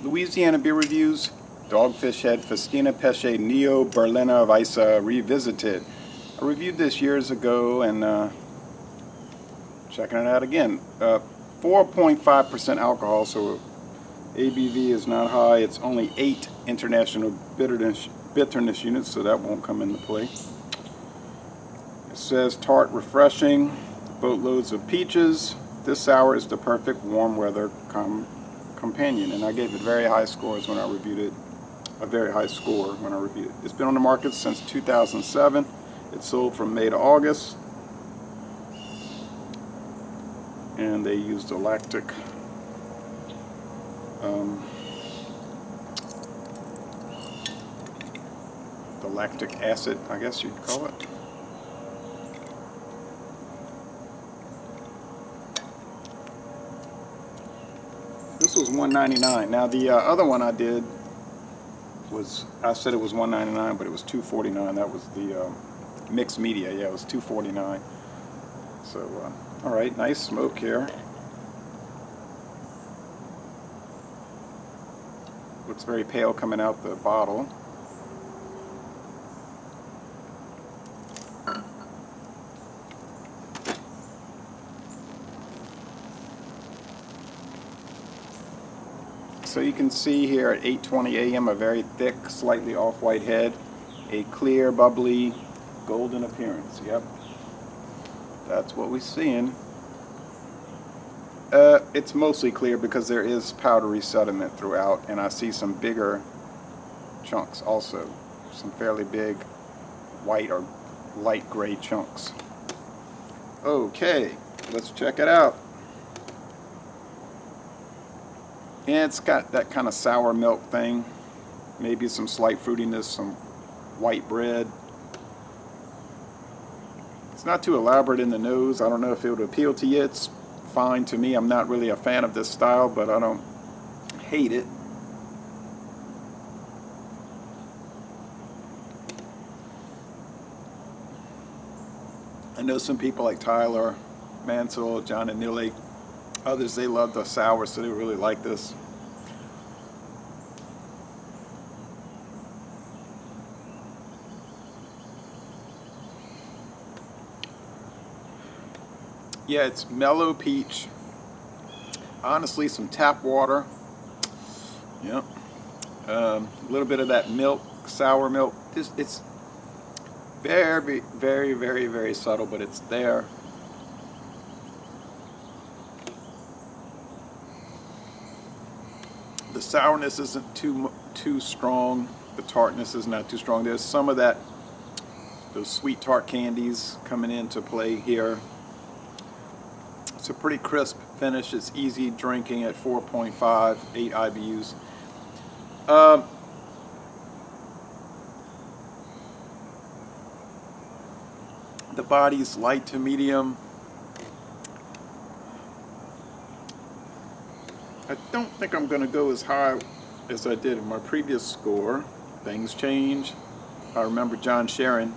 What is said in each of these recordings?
Louisiana beer reviews. Dogfish Head Festina Peche Neo Berliner Weisse Revisited. I reviewed this years ago and checking it out again. 4.5% alcohol, so ABV is not high. It's only 8 international bitterness units, so that won't come into play. It says tart, refreshing, boatloads of peaches. This sour is the perfect warm weather companion, and I gave it very high scores when I reviewed it. A very high score when I reviewed it. It's been on the market since 2007. It sold from May to August, and they used the lactic acid, I guess you'd call it. This was $1.99. Now the other one I did was, I said it was $1.99, but it was $2.49. That was the mixed media. Yeah, it was $2.49. So, all right, nice smoke here. Looks very pale coming out the bottle. So you can see here at 8:20 a.m. a very thick, slightly off-white head, a clear, bubbly, golden appearance. Yep, that's what we're seeing. It's mostly clear because there is powdery sediment throughout, and I see some bigger chunks also, some fairly big white or light gray chunks. Okay, let's check it out. Yeah, it's got that kind of sour milk thing, maybe some slight fruitiness, some white bread. It's not too elaborate in the nose. I don't know if it would appeal to you. It's fine to me. I'm not really a fan of this style, but I don't hate it. I know some people like Tyler, Mansell, John and Nilly, others, they love the sour, so they really like this. Yeah, it's mellow peach. Honestly, some tap water. Yep. A little bit of that milk, sour milk. It's very, very, very, very subtle, but it's there. The sourness isn't too strong. The tartness is not too strong. There's some of that, those sweet tart candies coming into play here. It's a pretty crisp finish. It's easy drinking at 4.5, 8 IBUs. The body's light to medium. I don't think I'm going to go as high as I did in my previous score. Things change. I remember John Sharon.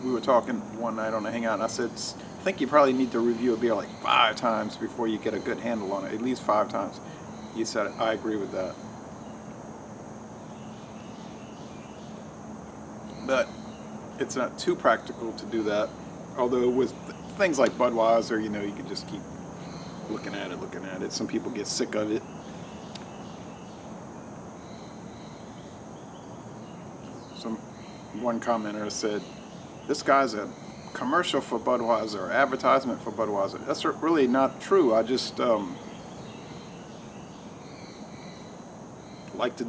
We were talking one night on a hangout, and I said, I think you probably need to review a beer like 5 times before you get a good handle on it, at least 5 times. He said, I agree with that. But it's not too practical to do that. Although with things like Budweiser, you know, you can just keep looking at it. Some people get sick of it. One commenter said, this guy's a commercial for Budweiser, or advertisement for Budweiser. That's really not true. I just like to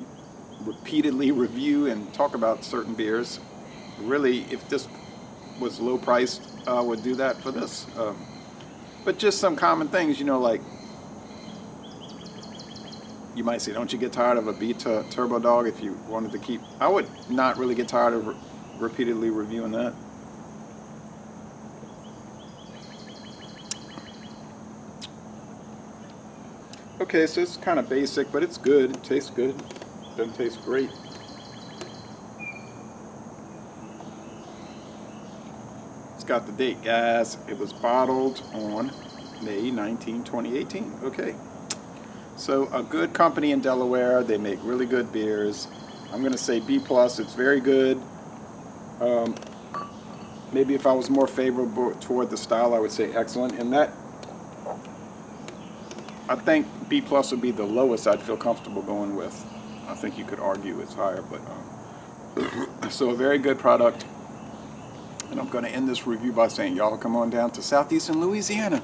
repeatedly review and talk about certain beers. Really, if this was low priced, I would do that for this. But just some common things, you know, like you might say, don't you get tired of a Beta Turbo Dog if you wanted to keep... I would not really get tired of repeatedly reviewing that. Okay, so it's kind of basic, but it's good. It tastes good. Doesn't taste great. It's got the date, guys. It was bottled on May 19, 2018. Okay. So a good company in Delaware. They make really good beers. I'm going to say B+. It's very good. Maybe if I was more favorable toward the style, I would say excellent. And that, I think B+ would be the lowest I'd feel comfortable going with. I think you could argue it's higher, but so a very good product. And I'm going to end this review by saying, y'all come on down to southeastern Louisiana.